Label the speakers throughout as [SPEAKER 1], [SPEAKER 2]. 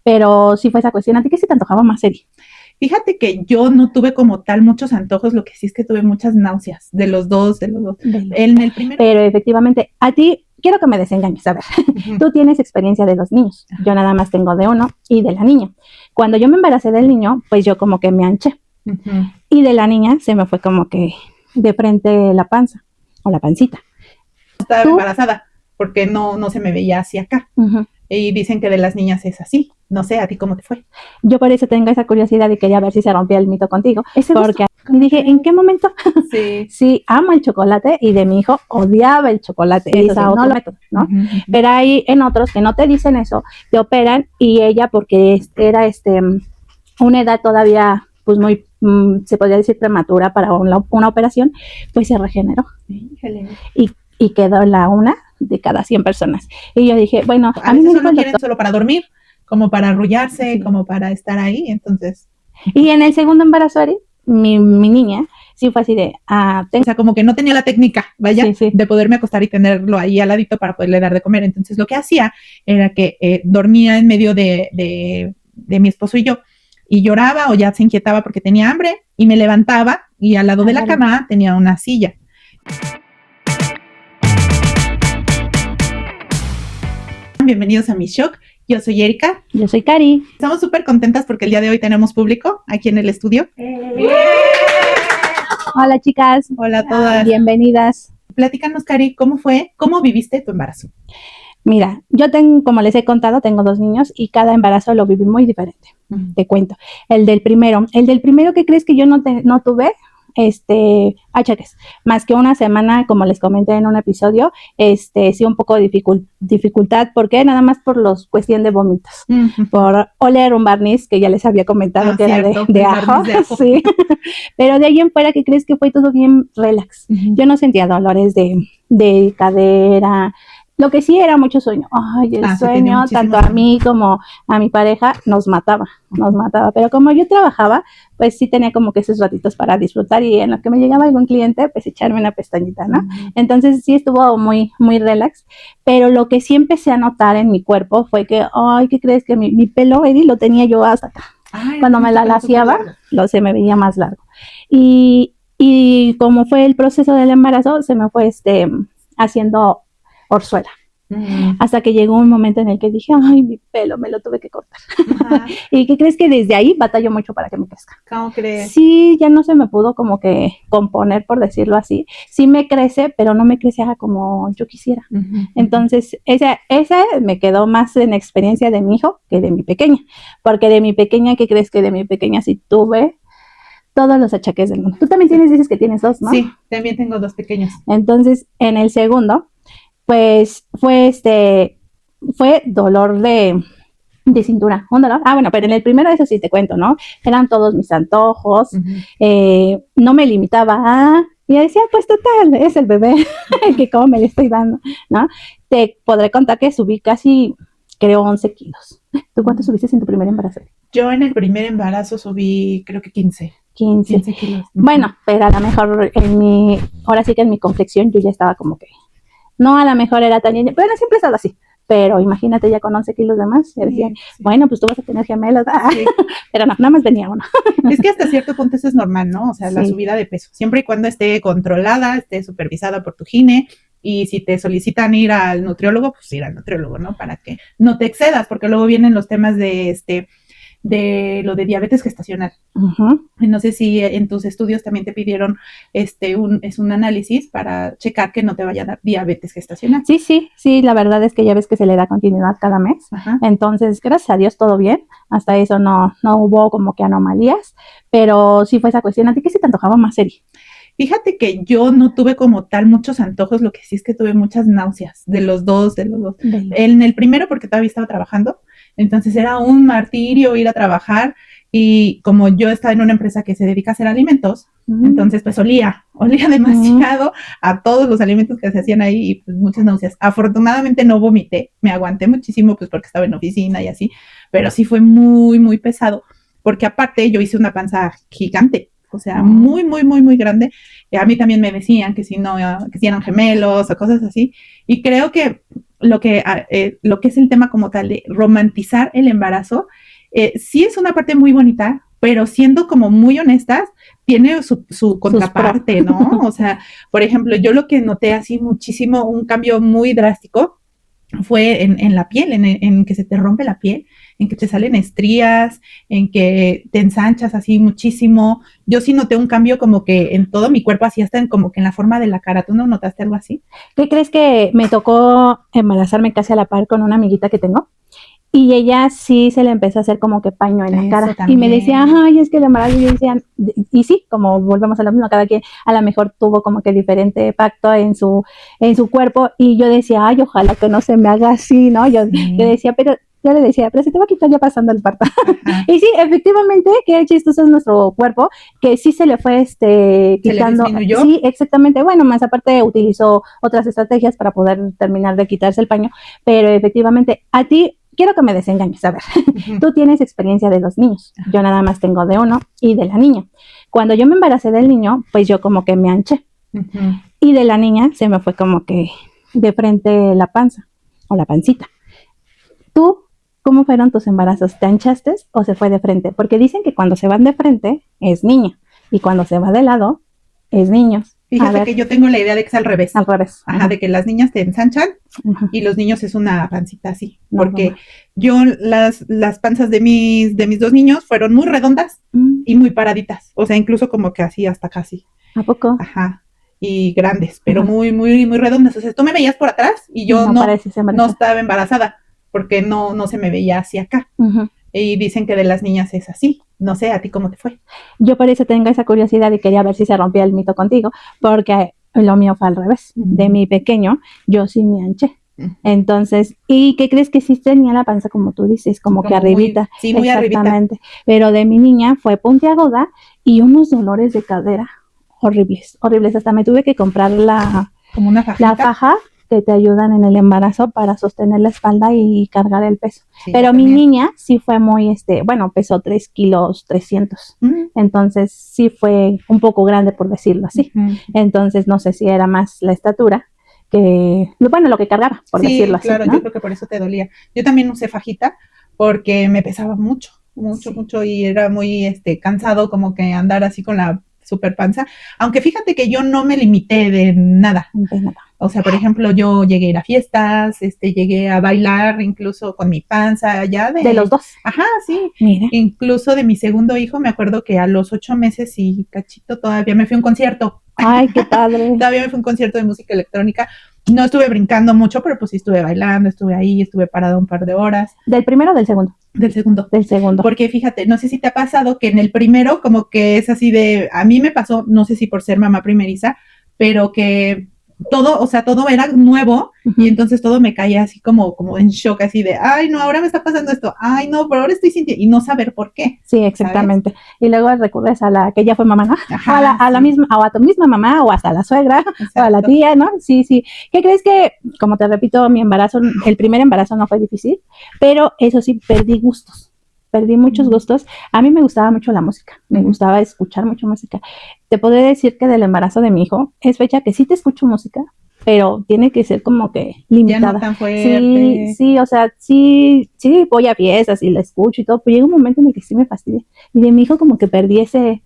[SPEAKER 1] pero sí fue esa cuestión. ¿A ti qué se te antojaba más, Eri?
[SPEAKER 2] Fíjate que yo no tuve como tal muchos antojos, lo que sí es que tuve muchas náuseas de los dos. En el primero.
[SPEAKER 1] Pero efectivamente, a ti, quiero que me desengañes, a ver, tú tienes experiencia de los niños, yo nada más tengo de uno y de la niña. Cuando yo me embaracé del niño, pues yo como que me anché, y de la niña se me fue como que de frente la panza, o la pancita.
[SPEAKER 2] Estaba embarazada, porque no se me veía así acá. Y dicen que de las niñas es así. No sé, ¿a ti cómo te fue?
[SPEAKER 1] Yo por eso tengo esa curiosidad y quería ver si se rompía el mito contigo. Porque y dije, ¿en qué momento?
[SPEAKER 2] Sí.
[SPEAKER 1] Sí, amo el chocolate y de mi hijo odiaba el chocolate.
[SPEAKER 2] Sí,
[SPEAKER 1] eso sí, no lo método, ¿no? Pero hay en otros que no te dicen eso, te operan y ella porque era una edad todavía pues muy, se podría decir prematura para una operación, pues se regeneró. Y quedó la una de cada 100 personas. Y yo dije, bueno,
[SPEAKER 2] a mí me dijo el doctor, solo para dormir, como para arrullarse, sí, como para estar ahí, entonces.
[SPEAKER 1] Y en el segundo embarazo, Ari, mi niña, sí fue así de,
[SPEAKER 2] o sea, como que no tenía la técnica, vaya, sí, de poderme acostar y tenerlo ahí al ladito para poderle dar de comer. Entonces lo que hacía era que dormía en medio de mi esposo y yo, y lloraba o ya se inquietaba porque tenía hambre, y me levantaba, y al lado de la cama tenía una silla. Bienvenidos a Mi Shock. Yo soy Erika.
[SPEAKER 1] Yo soy Cari.
[SPEAKER 2] Estamos súper contentas porque el día de hoy tenemos público aquí en el estudio.
[SPEAKER 1] Hola, chicas.
[SPEAKER 2] Hola a todas.
[SPEAKER 1] Bienvenidas.
[SPEAKER 2] Platícanos, Cari, ¿cómo viviste tu embarazo?
[SPEAKER 1] Mira, yo tengo, como les he contado, tengo 2 niños y cada embarazo lo viví muy diferente. Te cuento. El del primero, ¿qué crees que yo no tuve? Achaques, más que una semana, como les comenté en un episodio, sí un poco de dificultad, porque nada más por los cuestión de vómitos, por oler un barniz, que ya les había comentado que cierto, era de ajo, sí. Pero de ahí en fuera, ¿qué crees que fue todo bien relax? Yo no sentía dolores de cadera. Lo que sí era mucho sueño. Ay, el sueño, tanto a mí como a mi pareja, nos mataba. Pero como yo trabajaba, pues sí tenía como que esos ratitos para disfrutar, y en lo que me llegaba algún cliente, pues echarme una pestañita, ¿no? Entonces sí estuvo muy, muy relax. Pero lo que sí empecé a notar en mi cuerpo fue que, ay, ¿qué crees? Que mi pelo, Eddie, lo tenía yo hasta acá. Ay, cuando me la laciaba, se me veía más largo. Y como fue el proceso del embarazo, se me fue haciendo orzuela. Hasta que llegó un momento en el que dije, ay, mi pelo, me lo tuve que cortar. ¿Y qué crees? Que desde ahí batallo mucho para que me crezca.
[SPEAKER 2] ¿Cómo crees?
[SPEAKER 1] Sí, ya no se me pudo como que componer, por decirlo así. Sí me crece, pero no me crece como yo quisiera. Entonces, esa me quedó más en experiencia de mi hijo que de mi pequeña. Porque de mi pequeña, ¿qué crees? Que de mi pequeña sí tuve todos los achaques del mundo. Tú también dices que tienes 2, ¿no?
[SPEAKER 2] Sí, también tengo 2 pequeños.
[SPEAKER 1] Entonces, en el segundo, pues fue dolor de cintura, un dolor. Bueno, pero en el primero, eso sí te cuento, ¿no? Eran todos mis antojos, no me limitaba y decía, pues total, es el bebé que como me le estoy dando, ¿no? Te podré contar que subí casi, creo, 11 kilos. ¿Tú cuánto subiste en tu primer embarazo?
[SPEAKER 2] Yo en el primer embarazo subí, creo que 15 kilos.
[SPEAKER 1] Bueno, pero a lo mejor ahora sí que en mi complexión yo ya estaba como que, no, a lo mejor era tan niña, pero no siempre he estado así. Pero imagínate ya con 11 kilos de más, y decían, sí. Bueno, pues tú vas a tener gemelos. Sí. Pero no, nada más venía uno.
[SPEAKER 2] Es que hasta cierto punto eso es normal, ¿no? O sea, la subida de peso, siempre y cuando esté controlada, esté supervisada por tu gine, y si te solicitan ir al nutriólogo, pues ir al nutriólogo, ¿no? Para que no te excedas, porque luego vienen los temas de lo de diabetes gestacional. No sé si en tus estudios también te pidieron un análisis para checar que no te vaya a dar diabetes gestacional.
[SPEAKER 1] Sí, la verdad es que ya ves que se le da continuidad cada mes. Entonces, gracias a Dios, todo bien. Hasta eso no hubo como que anomalías, pero sí fue esa cuestión. ¿A ti qué se te antojaba más, Eri?
[SPEAKER 2] Fíjate que yo no tuve como tal muchos antojos, lo que sí es que tuve muchas náuseas de los dos. En el primero porque todavía estaba trabajando, entonces era un martirio ir a trabajar, y como yo estaba en una empresa que se dedica a hacer alimentos, entonces pues olía demasiado a todos los alimentos que se hacían ahí, y pues muchas náuseas. Afortunadamente no vomité, me aguanté muchísimo pues porque estaba en oficina y así, pero sí fue muy, muy pesado, porque aparte yo hice una panza gigante. O sea, muy, muy, muy, muy grande. A mí también me decían que si eran gemelos o cosas así. Y creo que lo que es el tema como tal de romantizar el embarazo, sí es una parte muy bonita, pero siendo como muy honestas, tiene su contraparte, ¿no? O sea, por ejemplo, yo lo que noté así muchísimo, un cambio muy drástico, fue en la piel, en que se te rompe la piel, en que te salen estrías, en que te ensanchas así muchísimo. Yo sí noté un cambio como que en todo mi cuerpo, así hasta como que en la forma de la cara. ¿Tú no notaste algo así?
[SPEAKER 1] ¿Qué crees que me tocó embarazarme casi a la par con una amiguita que tengo? Y ella sí se le empezó a hacer como que paño en la cara. También. Y me decía, ay, es que el embarazo. Y yo decía, y sí, como volvemos a lo mismo, cada quien a lo mejor tuvo como que diferente impacto en su cuerpo. Y yo decía, ay, ojalá que no se me haga así, ¿no? Yo decía, pero yo le decía, pero se te va a quitar ya pasando el parto. Y sí, efectivamente, qué chistoso es nuestro cuerpo, que sí se le fue quitando.
[SPEAKER 2] ¿Se le disminuyó?
[SPEAKER 1] Sí, exactamente. Bueno, más aparte utilizó otras estrategias para poder terminar de quitarse el paño, pero efectivamente, a ti, quiero que me desengañes, a ver, tú tienes experiencia de 2 niños, yo nada más tengo de 1 y de la niña. Cuando yo me embaracé del niño, pues yo como que me anché, y de la niña se me fue como que de frente la panza, o la pancita. ¿Tú cómo fueron tus embarazos? ¿Te anchaste o se fue de frente? Porque dicen que cuando se van de frente es niña, y cuando se va de lado es niños.
[SPEAKER 2] Fíjate que yo tengo la idea de que es al revés.
[SPEAKER 1] Al revés.
[SPEAKER 2] Ajá, de que las niñas te ensanchan y los niños es una pancita así. Porque yo las panzas de mis 2 niños fueron muy redondas y muy paraditas. O sea, incluso como que así hasta casi.
[SPEAKER 1] ¿A poco?
[SPEAKER 2] Ajá. Y grandes, pero muy, muy, muy redondas. O sea, tú me veías por atrás y yo no estaba embarazada porque no se me veía hacia acá. Y dicen que de las niñas es así. No sé, ¿a ti cómo te fue?
[SPEAKER 1] Yo por eso tengo esa curiosidad y quería ver si se rompía el mito contigo, porque lo mío fue al revés. De mi pequeño, yo sí me anché. Entonces, ¿y qué crees que sí tenía la panza, como tú dices, como que arribita?
[SPEAKER 2] Sí, muy
[SPEAKER 1] exactamente.
[SPEAKER 2] arribita.
[SPEAKER 1] Pero de mi niña fue puntiaguda y unos dolores de cadera horribles, horribles. Hasta me tuve que comprar
[SPEAKER 2] como una fajita.
[SPEAKER 1] La faja que te ayudan en el embarazo para sostener la espalda y cargar el peso. Sí, pero mi niña sí fue muy, bueno, pesó 3 kilos 300. Entonces sí fue un poco grande, por decirlo así. Entonces no sé si era más la estatura que, bueno, lo que cargaba, por decirlo así.
[SPEAKER 2] Sí, claro, ¿no? Yo creo que por eso te dolía. Yo también usé fajita porque me pesaba mucho, mucho, y era muy cansado como que andar así con la super panza. Aunque fíjate que yo no me limité de nada.
[SPEAKER 1] De nada.
[SPEAKER 2] O sea, por ejemplo, yo llegué a ir a fiestas, llegué a bailar incluso con mi panza, ya
[SPEAKER 1] de los 2.
[SPEAKER 2] Ajá, sí.
[SPEAKER 1] Mira.
[SPEAKER 2] Incluso de mi segundo hijo, me acuerdo que a los 8 meses y cachito todavía me fui a un concierto.
[SPEAKER 1] Ay, qué padre.
[SPEAKER 2] Todavía me fui a un concierto de música electrónica. No estuve brincando mucho, pero pues sí estuve bailando, estuve ahí, estuve parada un par de horas.
[SPEAKER 1] ¿Del primero o del segundo?
[SPEAKER 2] Del segundo.
[SPEAKER 1] Del segundo.
[SPEAKER 2] Porque fíjate, no sé si te ha pasado que en el primero como que es así de, a mí me pasó, no sé si por ser mamá primeriza, pero que todo era nuevo y entonces todo me caía así como en shock, así de, ay, no, ahora me está pasando esto, ay, no, pero ahora estoy sintiendo, y no saber por qué.
[SPEAKER 1] Sí, exactamente. ¿Sabes? Y luego recurres a la que ya fue mamá, ¿no?
[SPEAKER 2] Ajá,
[SPEAKER 1] a la misma, o a tu misma mamá, o hasta a la suegra, exacto, o a la tía, ¿no? Sí. ¿Qué crees que, como te repito, mi embarazo, el primer embarazo no fue difícil, pero eso sí, perdí gustos. Perdí muchos gustos. A mí me gustaba mucho la música, me gustaba escuchar mucho música. Te podré decir que del embarazo de mi hijo es fecha que sí te escucho música, pero tiene que ser como que limitada.
[SPEAKER 2] Ya no tan fuerte.
[SPEAKER 1] Sí, o sea, sí voy a fiestas y la escucho y todo, pero llega un momento en el que sí me fastidia. Y de mi hijo como que perdí ese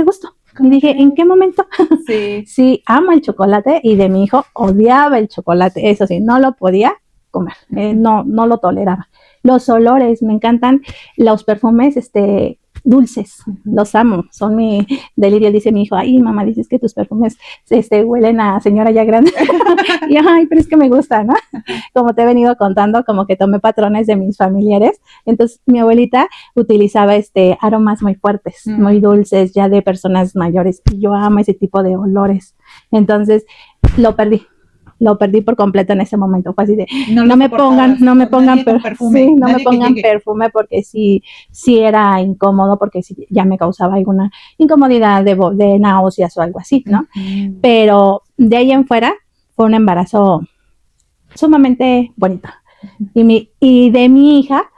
[SPEAKER 1] gusto. Y dije, ¿en qué momento?
[SPEAKER 2] Sí.
[SPEAKER 1] Sí, amo el chocolate, y de mi hijo odiaba el chocolate, eso sí, no lo podía comer, no lo toleraba. Los olores, me encantan los perfumes dulces, los amo, son mi delirio. Dice mi hijo, ay, mamá, dices que tus perfumes huelen a señora ya grande. Y ay, pero es que me gusta, ¿no? Como te he venido contando, como que tomé patrones de mis familiares. Entonces mi abuelita utilizaba aromas muy fuertes, muy dulces, ya de personas mayores, y yo amo ese tipo de olores. Entonces lo perdí por completo en ese momento. Fue así de, no me pongan perfume, sí, no me pongan perfume, porque sí era incómodo, porque sí ya me causaba alguna incomodidad de náuseas o algo así, ¿no? Pero de ahí en fuera fue un embarazo sumamente bonito. Y de mi hija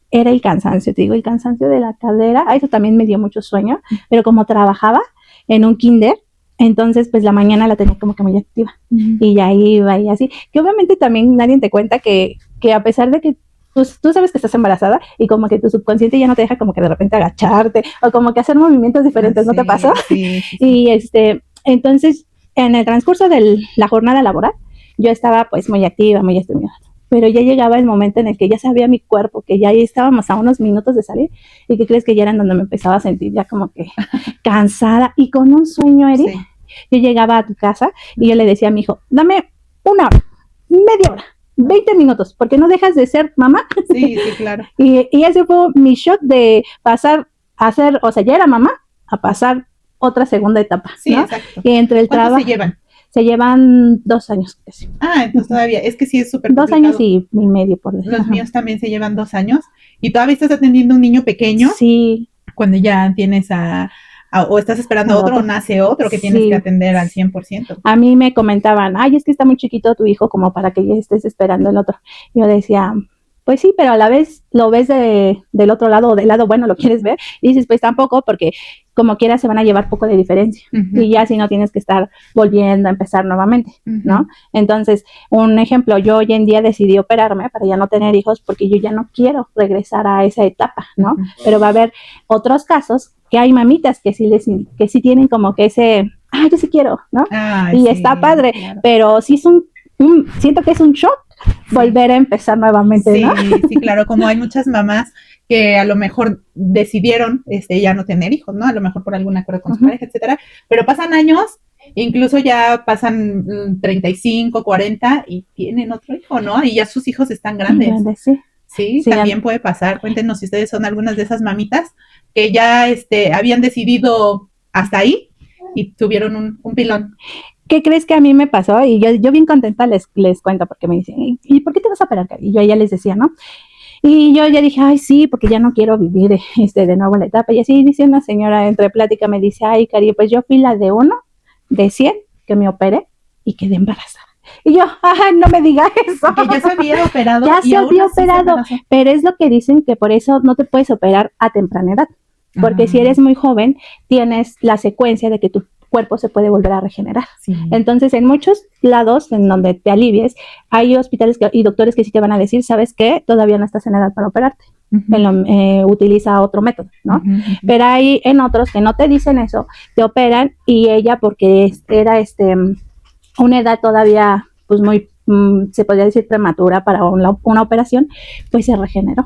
[SPEAKER 1] era el cansancio, te digo, el cansancio de la cadera. Eso también me dio mucho sueño, pero como trabajaba en un kinder, Entonces, pues la mañana la tenía como que muy activa y ya iba y así, que obviamente también nadie te cuenta que a pesar de que tú sabes que estás embarazada y como que tu subconsciente ya no te deja como que de repente agacharte o como que hacer movimientos diferentes, ¿no te pasó?
[SPEAKER 2] Sí.
[SPEAKER 1] Y entonces, en el transcurso de la jornada laboral, yo estaba pues muy activa, muy estimulada. Pero ya llegaba el momento en el que ya sabía mi cuerpo, que ya estábamos a unos minutos de salir, y que crees que ya era en donde me empezaba a sentir ya como que cansada y con un sueño, Eri. Sí. Yo llegaba a tu casa y yo le decía a mi hijo, dame una hora, media hora, 20 minutos, porque no dejas de ser mamá.
[SPEAKER 2] Sí, claro.
[SPEAKER 1] y ese fue mi shock de pasar a ser, o sea, ya era mamá, a pasar otra segunda etapa,
[SPEAKER 2] sí,
[SPEAKER 1] ¿no?
[SPEAKER 2] Exacto.
[SPEAKER 1] Y entre el trabajo.
[SPEAKER 2] ¿Cuántos se llevan?
[SPEAKER 1] Se llevan 2 años. Casi.
[SPEAKER 2] Entonces todavía, es que sí es súper
[SPEAKER 1] 2 años y medio, por decirlo.
[SPEAKER 2] Los míos también se llevan 2 años y todavía estás atendiendo a un niño pequeño.
[SPEAKER 1] Sí.
[SPEAKER 2] Cuando ya tienes o estás esperando a otro o nace otro que tienes que atender al 100%.
[SPEAKER 1] A mí me comentaban, es que está muy chiquito tu hijo como para que ya estés esperando el otro. Yo decía, pues sí, pero a la vez lo ves del otro lado o del lado bueno, lo quieres ver, y dices, pues tampoco, porque como quiera se van a llevar poco de diferencia, y ya si no tienes que estar volviendo a empezar nuevamente, ¿no? Entonces, un ejemplo, yo hoy en día decidí operarme para ya no tener hijos, porque yo ya no quiero regresar a esa etapa, ¿no? Pero va a haber otros casos que hay mamitas que sí tienen como que ese, yo sí quiero, ¿no? Y sí, está padre, claro. Pero sí es siento que es un shock volver a empezar nuevamente, ¿no?
[SPEAKER 2] Sí, claro, como hay muchas mamás que a lo mejor decidieron ya no tener hijos, ¿no? A lo mejor por algún acuerdo con su pareja, etcétera, pero pasan años, incluso ya pasan 35, 40 y tienen otro hijo, ¿no? Y ya sus hijos están grandes. Sí, también puede pasar. Cuéntenos si ustedes son algunas de esas mamitas que ya habían decidido hasta ahí y tuvieron un pilón.
[SPEAKER 1] ¿Qué crees que a mí me pasó? Y yo bien contenta les cuento, porque me dicen, ¿y por qué te vas a operar? Y yo ya les decía, ¿no? Y yo ya dije, sí, porque ya no quiero vivir de nuevo la etapa. Y así dice una señora entre plática, me dice, Cari, pues yo fui la de 1 de 100 que me operé y quedé embarazada. Y yo, no me diga eso.
[SPEAKER 2] Que ya se había operado.
[SPEAKER 1] Ya se había operado, pero es lo que dicen, que por eso no te puedes operar a temprana edad. Porque si eres muy joven, tienes la secuencia de que tu cuerpo se puede volver a regenerar. Sí. Entonces, en muchos lados en donde te alivies, hay hospitales y doctores que sí te van a decir, ¿sabes qué? Todavía no estás en edad para operarte. Utiliza otro método, ¿no? Pero hay en otros que no te dicen eso, te operan y ella, porque era una edad todavía, pues muy, se podría decir prematura para una operación, pues se regeneró.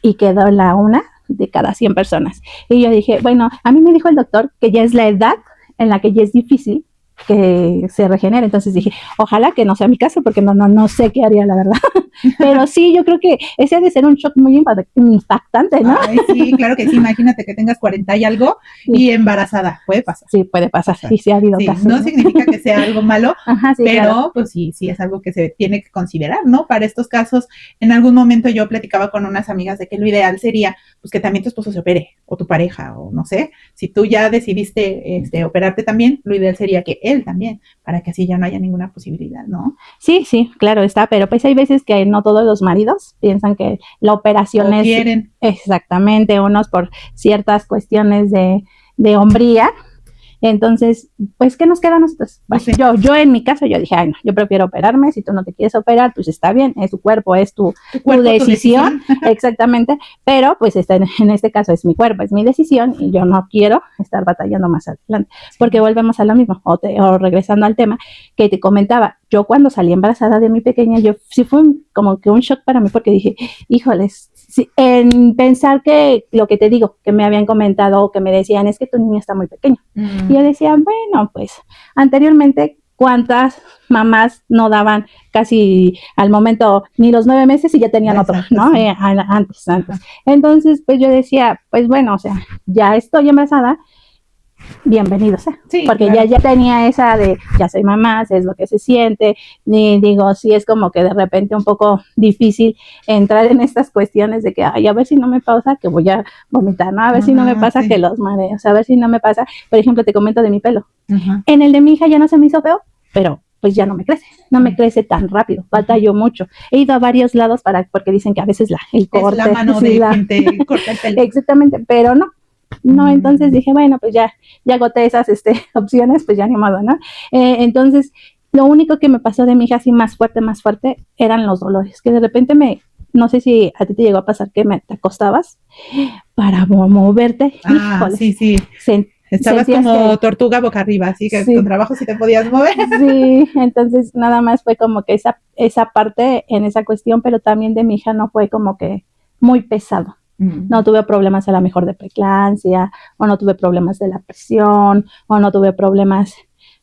[SPEAKER 1] Y quedó la una de cada 100 personas. Y yo dije, bueno, a mí me dijo el doctor que ya es la edad en la que ya es difícil que se regenere. Entonces dije, ojalá que no sea mi caso, porque no sé qué haría, la verdad. Pero sí, yo creo que ese ha de ser un shock muy impactante, ¿no?
[SPEAKER 2] Sí, claro que sí. Imagínate que tengas 40 y algo y embarazada. Puede pasar.
[SPEAKER 1] Sí, puede pasar. Sí, ha habido casos.
[SPEAKER 2] No significa que sea algo malo, pero claro, pues sí es algo que se tiene que considerar, ¿no? Para estos casos, en algún momento yo platicaba con unas amigas de que lo ideal sería pues que también tu esposo se opere, o tu pareja, o no sé. Si tú ya decidiste operarte también, lo ideal sería que él también, para que así ya no haya ninguna posibilidad, ¿no?
[SPEAKER 1] Sí, claro está, pero pues hay veces que no todos los maridos piensan que la operación es...
[SPEAKER 2] quieren.
[SPEAKER 1] Exactamente, unos por ciertas cuestiones de hombría. Entonces, pues, ¿qué nos queda a nosotros? Pues, yo en mi caso, yo dije, no, yo prefiero operarme. Si tú no te quieres operar, pues está bien, es tu cuerpo, es tu decisión. Exactamente, pero pues en este caso es mi cuerpo, es mi decisión, y yo no quiero estar batallando más adelante, porque volvemos a lo mismo, o regresando al tema que te comentaba. Yo cuando salí embarazada de mi pequeña, sí fue como que un shock para mí, porque dije, híjoles, sí, en pensar que lo que te digo, que me habían comentado o que me decían, es que tu niño está muy pequeño. Y yo decía, bueno, pues anteriormente, ¿cuántas mamás no daban casi al momento ni los 9 meses y ya tenían otro, ¿no? Sí. Antes. Entonces, pues yo decía, pues bueno, o sea, ya estoy embarazada, bienvenidos, sí, porque claro, ya tenía esa de, ya soy mamá, sé es lo que se siente, y digo, sí es como que de repente un poco difícil entrar en estas cuestiones de que, a ver si no me pasa que voy a vomitar, ¿no? A ver si no me pasa que los mareos, a ver si no me pasa, por ejemplo, te comento de mi pelo. En el de mi hija ya no se me hizo feo, pero pues ya no me crece tan rápido, batallo mucho. He ido a varios lados porque dicen que a veces el corte.
[SPEAKER 2] Es la mano de quien te corta el pelo.
[SPEAKER 1] Exactamente, pero no. No, entonces dije, bueno, pues ya agoté esas opciones, pues ya ni modo, ¿no? Entonces, lo único que me pasó de mi hija así más fuerte, eran los dolores, que de repente no sé si a ti te llegó a pasar que te acostabas para moverte. Híjoles,
[SPEAKER 2] sí. Estabas como tortuga boca arriba, así que sí, con trabajo sí te podías mover.
[SPEAKER 1] Sí, entonces nada más fue como que esa parte en esa cuestión, pero también de mi hija no fue como que muy pesado. No tuve problemas a lo mejor de preeclampsia, o no tuve problemas de la presión, o no tuve problemas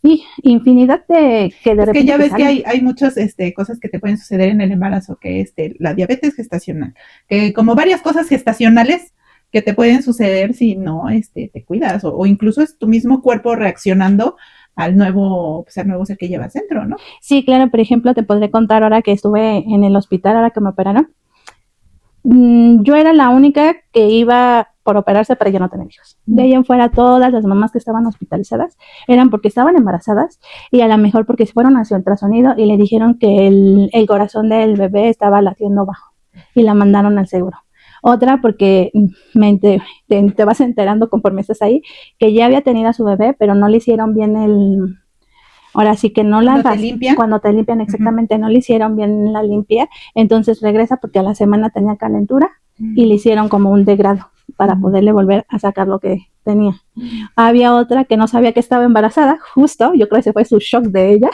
[SPEAKER 1] y infinidad de que de repente
[SPEAKER 2] que ya ves que hay muchas cosas que te pueden suceder en el embarazo, que la diabetes gestacional, que como varias cosas gestacionales que te pueden suceder si no te cuidas, o incluso es tu mismo cuerpo reaccionando al nuevo ser que llevas dentro, ¿no?
[SPEAKER 1] Sí, claro, por ejemplo, te podré contar ahora que estuve en el hospital, ahora que me operaron. Yo era la única que iba por operarse para ya no tener hijos. De ahí en fuera, todas las mamás que estaban hospitalizadas eran porque estaban embarazadas y a lo mejor porque se fueron hacia ultrasonido y le dijeron que el corazón del bebé estaba latiendo bajo y la mandaron al seguro. Otra porque te vas enterando conforme estás ahí que ya había tenido a su bebé, pero no le hicieron bien ahora sí que no la cuando te limpian exactamente, no le hicieron bien la limpia, entonces regresa porque a la semana tenía calentura y le hicieron como un degrado para poderle volver a sacar lo que tenía. Había otra que no sabía que estaba embarazada, justo, yo creo que ese fue su shock de ella,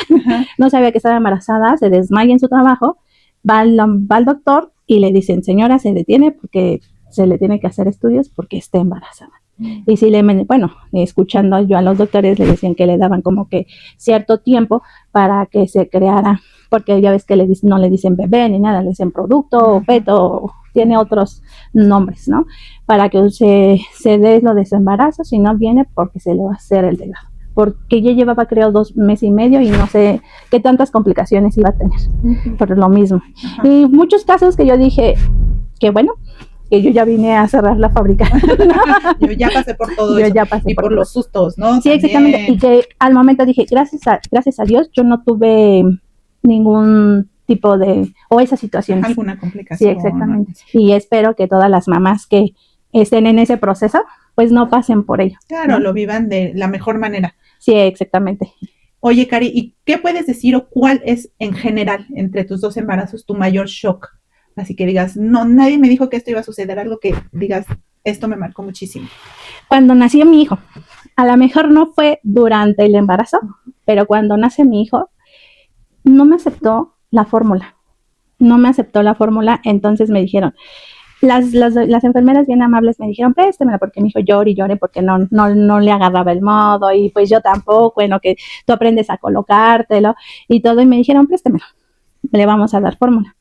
[SPEAKER 1] no sabía que estaba embarazada, se desmaya en su trabajo, va al doctor y le dicen, señora, se detiene porque se le tiene que hacer estudios porque está embarazada. Y si escuchando yo a los doctores le decían que le daban como que cierto tiempo para que se creara, porque ya ves que no le dicen bebé ni nada, le dicen producto o feto, tiene otros nombres, ¿no? Para que se dé lo de su embarazo, si no viene porque se le va a hacer el degrado. Porque ya llevaba creo 2 meses y medio y no sé qué tantas complicaciones iba a tener, por lo mismo. Y muchos casos que yo dije, que bueno, que yo ya vine a cerrar la fábrica.
[SPEAKER 2] Yo ya pasé por todo eso. Ya pasé y por los sustos, ¿no?
[SPEAKER 1] Sí, también. Exactamente. Y que al momento dije, gracias a Dios, yo no tuve ningún tipo de, o esa situación.
[SPEAKER 2] Alguna complicación.
[SPEAKER 1] Sí, exactamente. Y espero que todas las mamás que estén en ese proceso, pues no pasen por ello.
[SPEAKER 2] Claro, ¿no? Lo vivan de la mejor manera.
[SPEAKER 1] Sí, exactamente.
[SPEAKER 2] Oye, Cari, ¿y qué puedes decir o cuál es en general entre tus 2 embarazos tu mayor shock? Así que digas, no, nadie me dijo que esto iba a suceder, algo que digas, esto me marcó muchísimo.
[SPEAKER 1] Cuando nació mi hijo, a lo mejor no fue durante el embarazo, pero cuando nace mi hijo, no me aceptó la fórmula. Entonces me dijeron, las enfermeras bien amables me dijeron, préstemela, porque mi hijo llore porque no le agarraba el modo, y pues yo tampoco, bueno, que tú aprendes a colocártelo y todo, y me dijeron, préstemelo, le vamos a dar fórmula.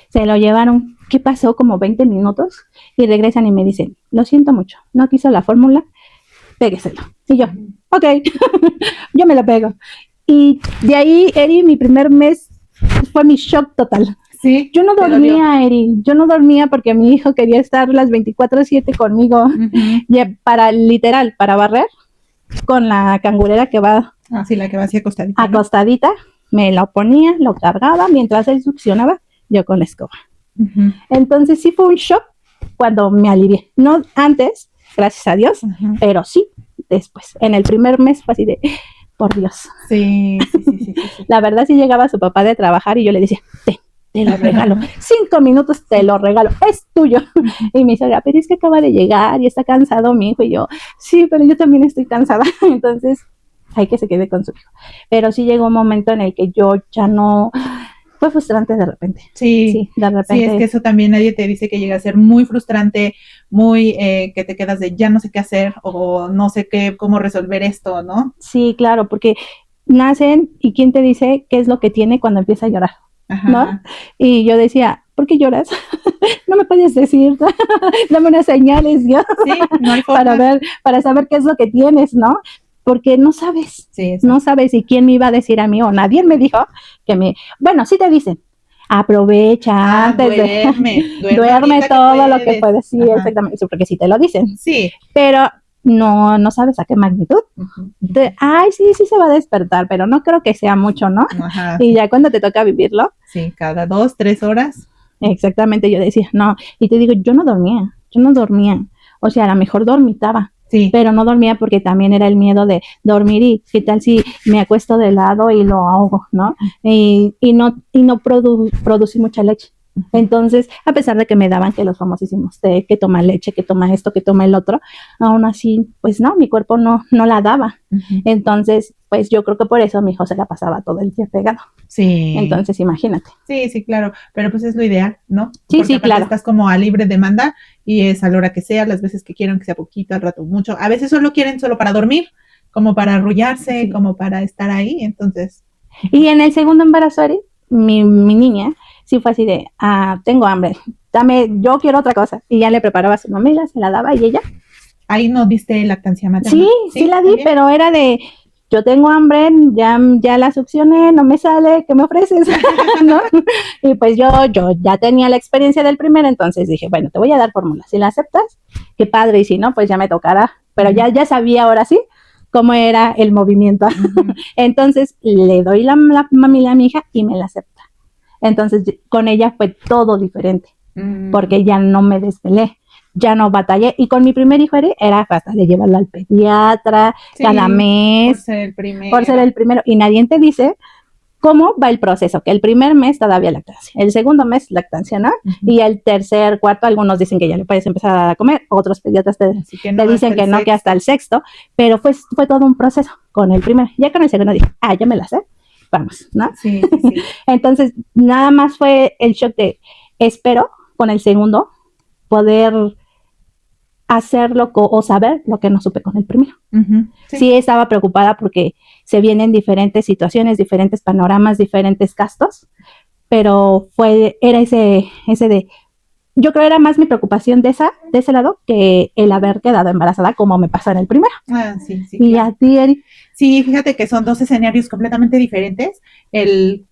[SPEAKER 1] Se lo llevaron, ¿qué pasó? Como 20 minutos y regresan y me dicen, lo siento mucho, no quiso la fórmula, pégueselo. Y yo, ok, yo me lo pego. Y de ahí, Eri, mi primer mes fue mi shock total.
[SPEAKER 2] Sí,
[SPEAKER 1] yo no dormía, Eri, yo no dormía porque mi hijo quería estar las 24/7 conmigo, para barrer, con la cangurera que va.
[SPEAKER 2] Ah, sí, la que va así acostadita.
[SPEAKER 1] Acostadita, me lo ponía, lo cargaba, mientras él succionaba, yo con la escoba. Entonces sí fue un shock cuando me alivié. No antes, gracias a Dios, pero sí después. En el primer mes fue así de, por Dios.
[SPEAKER 2] Sí.
[SPEAKER 1] La verdad sí llegaba su papá de trabajar y yo le decía, te lo regalo, 5 minutos te lo regalo, es tuyo. Y me dice, pero es que acaba de llegar y está cansado mi hijo. Y yo, sí, pero yo también estoy cansada. Entonces hay que se quede con su hijo. Pero sí llegó un momento en el que yo ya no... Fue frustrante de repente.
[SPEAKER 2] Sí, de repente. Sí, es que eso también nadie te dice que llega a ser muy frustrante, muy que te quedas de ya no sé qué hacer o no sé cómo resolver esto, ¿no?
[SPEAKER 1] Sí, claro, porque nacen y quién te dice qué es lo que tiene cuando empieza a llorar, ¿no? Y yo decía, ¿por qué lloras? No me puedes decir, dame unas señales, yo,
[SPEAKER 2] sí, no hay forma.
[SPEAKER 1] para saber qué es lo que tienes, ¿no? Porque no sabes, no sabes, y quién me iba a decir a mí, o nadie me dijo bueno, sí te dicen, aprovecha antes duerme todo lo que puedes, sí, exactamente, porque sí te lo dicen,
[SPEAKER 2] sí,
[SPEAKER 1] pero no sabes a qué magnitud. Sí se va a despertar, pero no creo que sea mucho, ¿no? Y ya cuando te toca vivirlo.
[SPEAKER 2] Sí, cada 2, 3 horas.
[SPEAKER 1] Exactamente, yo decía, no, y te digo, yo no dormía, o sea, a lo mejor dormitaba,
[SPEAKER 2] Sí.
[SPEAKER 1] pero no dormía porque también era el miedo de dormir y qué tal si me acuesto de lado y lo ahogo, ¿no? Y no producí mucha leche. Entonces, a pesar de que me daban que los famosísimos té, que toma leche, que toma esto, que toma el otro, aún así, pues no, mi cuerpo no la daba. Entonces, pues yo creo que por eso mi hijo se la pasaba todo el día pegado.
[SPEAKER 2] Sí.
[SPEAKER 1] Entonces, imagínate.
[SPEAKER 2] Sí, claro, pero pues es lo ideal, ¿no?
[SPEAKER 1] Sí,
[SPEAKER 2] porque
[SPEAKER 1] sí, claro.
[SPEAKER 2] estás como a libre demanda y es a la hora que sea, las veces que quieran, que sea poquito, al rato mucho. A veces solo quieren solo para dormir, como para arrullarse,
[SPEAKER 1] Sí.
[SPEAKER 2] como para estar ahí, entonces.
[SPEAKER 1] Y en el segundo embarazo, Ari, mi niña sí fue así de, tengo hambre, yo quiero otra cosa. Y ya le preparaba su mamila, se la daba y ella.
[SPEAKER 2] Ahí no diste lactancia materna.
[SPEAKER 1] Sí la di, ¿también? Pero era de, yo tengo hambre, ya la succioné, no me sale, ¿qué me ofreces? ¿No? Y pues yo ya tenía la experiencia del primero, entonces dije, bueno, te voy a dar fórmula, si la aceptas, qué padre, y si no, pues ya me tocará. Pero ya sabía ahora sí cómo era el movimiento. Entonces le doy la mamila a mi hija y me la acepta. Entonces con ella fue todo diferente, porque ya no me desvelé, ya no batallé. Y con mi primer hijo era hasta de llevarlo al pediatra cada mes. Por ser el primero. Y nadie te dice cómo va el proceso, que el primer mes todavía lactancia, el segundo mes lactancia, ¿no? Y el tercer, cuarto, algunos dicen que ya le puedes empezar a comer, otros pediatras te dicen que no, que hasta el sexto, pero fue todo un proceso con el primero. Ya con el segundo dije, ya me la sé, vamos, ¿no?
[SPEAKER 2] Sí.
[SPEAKER 1] Entonces, nada más fue el shock de, espero con el segundo poder hacerlo o saber lo que no supe con el primero. Sí estaba preocupada porque se vienen diferentes situaciones, diferentes panoramas, diferentes gastos, pero era ese de, yo creo era más mi preocupación de ese lado que el haber quedado embarazada como me pasó en el primero.
[SPEAKER 2] Sí.
[SPEAKER 1] Y claro. A ti, Eri.
[SPEAKER 2] Sí, fíjate que son dos escenarios completamente diferentes,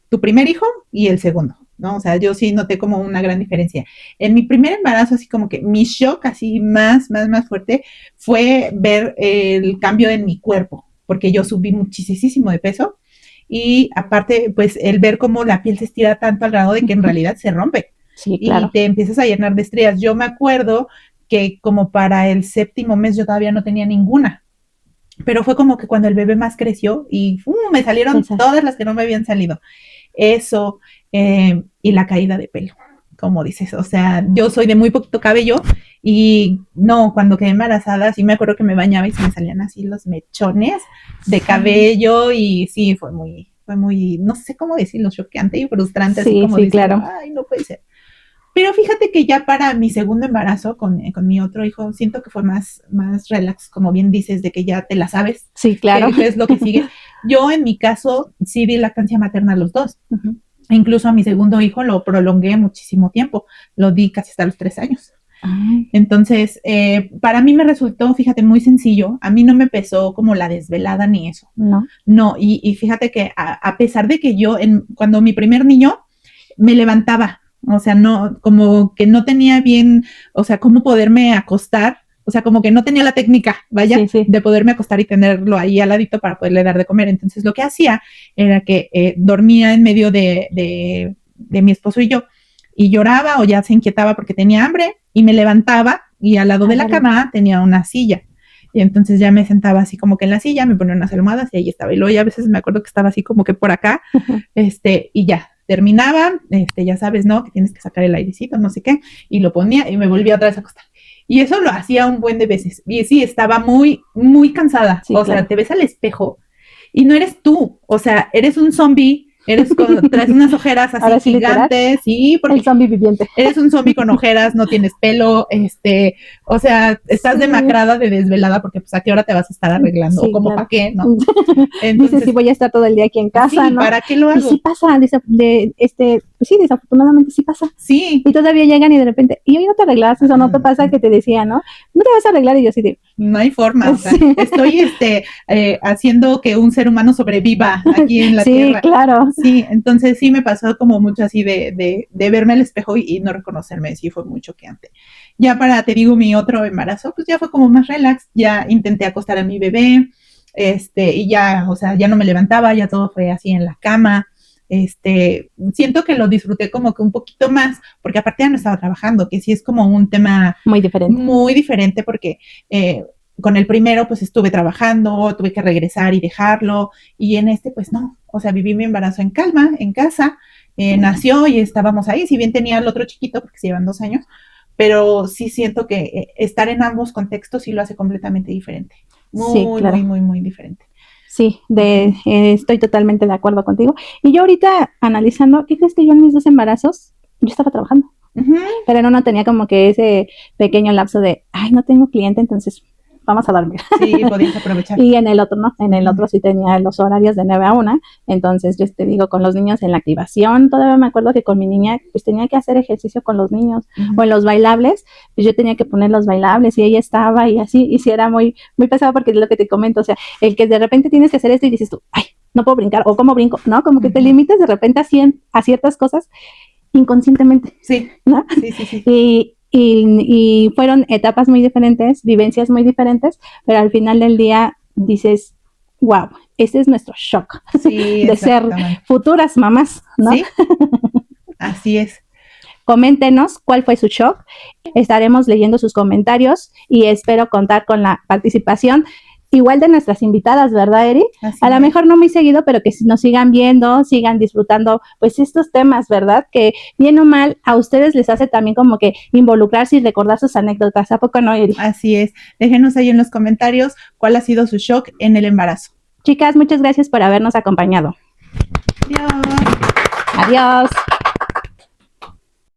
[SPEAKER 2] tu primer hijo y el segundo, ¿no? O sea, yo sí noté como una gran diferencia. En mi primer embarazo, así como que mi shock así más fuerte fue ver el cambio en mi cuerpo, porque yo subí muchísimo de peso y aparte, pues el ver cómo la piel se estira tanto al grado de que en realidad se rompe.
[SPEAKER 1] Sí, claro.
[SPEAKER 2] Y te empiezas a llenar de estrías. Yo me acuerdo que como para el séptimo mes yo todavía no tenía ninguna. Pero fue como que cuando el bebé más creció y me salieron todas las que no me habían salido. Eso y la caída de pelo, como dices. O sea, yo soy de muy poquito cabello y no, cuando quedé embarazada sí me acuerdo que me bañaba y se me salían así los mechones de cabello y sí, fue muy, no sé cómo decirlo, choqueante y frustrante.
[SPEAKER 1] Sí,
[SPEAKER 2] así como
[SPEAKER 1] sí,
[SPEAKER 2] decir,
[SPEAKER 1] claro.
[SPEAKER 2] ay, no puede ser. Pero fíjate que ya para mi segundo embarazo con mi otro hijo, siento que fue más relax, como bien dices, de que ya te la sabes.
[SPEAKER 1] Sí, claro.
[SPEAKER 2] ¿Qué es lo que sigue? Yo en mi caso sí di lactancia materna a los dos. Incluso a mi segundo hijo lo prolongué muchísimo tiempo. Lo di casi hasta los 3 años. Entonces, para mí me resultó, fíjate, muy sencillo. A mí no me pesó como la desvelada ni eso. No, y fíjate que a pesar de que yo, cuando mi primer niño, me levantaba. O sea, no, como que no tenía bien, o sea, cómo poderme acostar, o sea, como que no tenía la técnica, vaya, de poderme acostar y tenerlo ahí al ladito para poderle dar de comer. Entonces, lo que hacía era que dormía en medio de mi esposo y yo, y lloraba o ya se inquietaba porque tenía hambre, y me levantaba, y al lado de la cama tenía una silla. Y entonces ya me sentaba así como que en la silla, me ponía unas almohadas y ahí estaba. Y luego ya a veces me acuerdo que estaba así como que por acá, y ya. Terminaba, ya sabes, ¿no? Que tienes que sacar el airecito, no sé qué, y lo ponía y me volvía otra vez a acostar. Y eso lo hacía un buen de veces. Y sí, estaba muy cansada. Sí, sea, te ves al espejo y no eres tú. O sea, eres un zombie, traes unas ojeras así gigantes, sí, porque
[SPEAKER 1] el zombie viviente.
[SPEAKER 2] Eres un zombie con ojeras, no tienes pelo, o sea, estás demacrada de desvelada porque pues a qué hora te vas a estar arreglando, o como para qué, ¿no?
[SPEAKER 1] Entonces, dices, sí, voy a estar todo el día aquí en casa, ¿no?
[SPEAKER 2] ¿Para qué lo hago?
[SPEAKER 1] Y sí pasa, pues sí, desafortunadamente sí pasa.
[SPEAKER 2] Sí.
[SPEAKER 1] Y todavía llegan y de repente, y hoy no te arreglaste, eso no te pasa que te decía, ¿no? No te vas a arreglar, y yo así de...
[SPEAKER 2] No hay forma, o sea, estoy haciendo que un ser humano sobreviva aquí en la tierra.
[SPEAKER 1] Sí, claro.
[SPEAKER 2] Sí, entonces sí me pasó como mucho así de verme al espejo y no reconocerme, sí fue muy choqueante. Ya te digo, mi otro embarazo, pues ya fue como más relax, ya intenté acostar a mi bebé, y ya, o sea, ya no me levantaba, ya todo fue así en la cama. Siento que lo disfruté como que un poquito más, porque aparte ya no estaba trabajando, que sí es como un tema
[SPEAKER 1] muy diferente
[SPEAKER 2] porque con el primero, pues estuve trabajando, tuve que regresar y dejarlo, y en este, pues no, o sea, viví mi embarazo en calma, en casa, nació y estábamos ahí, si bien tenía el otro chiquito, porque se llevan 2 años, pero sí siento que estar en ambos contextos sí lo hace completamente diferente,
[SPEAKER 1] Sí,
[SPEAKER 2] muy,
[SPEAKER 1] claro.
[SPEAKER 2] muy, muy, muy diferente.
[SPEAKER 1] Sí, estoy totalmente de acuerdo contigo. Y yo ahorita analizando, ¿qué crees que yo en mis 2 embarazos, yo estaba trabajando? Pero no tenía como que ese pequeño lapso de, ay, no tengo cliente, entonces vamos a dormir.
[SPEAKER 2] Sí, podías aprovechar.
[SPEAKER 1] Y en el otro, ¿no? En el otro sí tenía los horarios de 9 a 1. Entonces, yo te digo, con los niños en la activación, todavía me acuerdo que con mi niña, pues tenía que hacer ejercicio con los niños. O en los bailables, pues yo tenía que poner los bailables y ella estaba y así, y sí era muy, muy pesado porque es lo que te comento, o sea, el que de repente tienes que hacer esto y dices tú, ay, no puedo brincar, o cómo brinco, ¿no? Como que te limitas de repente a ciertas cosas inconscientemente.
[SPEAKER 2] Sí,
[SPEAKER 1] ¿no?
[SPEAKER 2] Sí, sí, sí.
[SPEAKER 1] Y fueron etapas muy diferentes, vivencias muy diferentes, pero al final del día dices, wow, ese es nuestro shock
[SPEAKER 2] Sí,
[SPEAKER 1] de ser futuras mamás, ¿no?
[SPEAKER 2] Sí, así es.
[SPEAKER 1] Coméntenos cuál fue su shock. Estaremos leyendo sus comentarios y espero contar con la participación igual de nuestras invitadas, ¿verdad, Eri?
[SPEAKER 2] Así
[SPEAKER 1] a lo
[SPEAKER 2] es.
[SPEAKER 1] mejor no muy seguido, pero que nos sigan viendo, sigan disfrutando, pues estos temas, ¿verdad? Que bien o mal a ustedes les hace también como que involucrarse y recordar sus anécdotas. ¿A poco no, Eri?
[SPEAKER 2] Así es. Déjenos ahí en los comentarios cuál ha sido su shock en el embarazo.
[SPEAKER 1] Chicas, muchas gracias por habernos acompañado.
[SPEAKER 2] Adiós.
[SPEAKER 1] Adiós.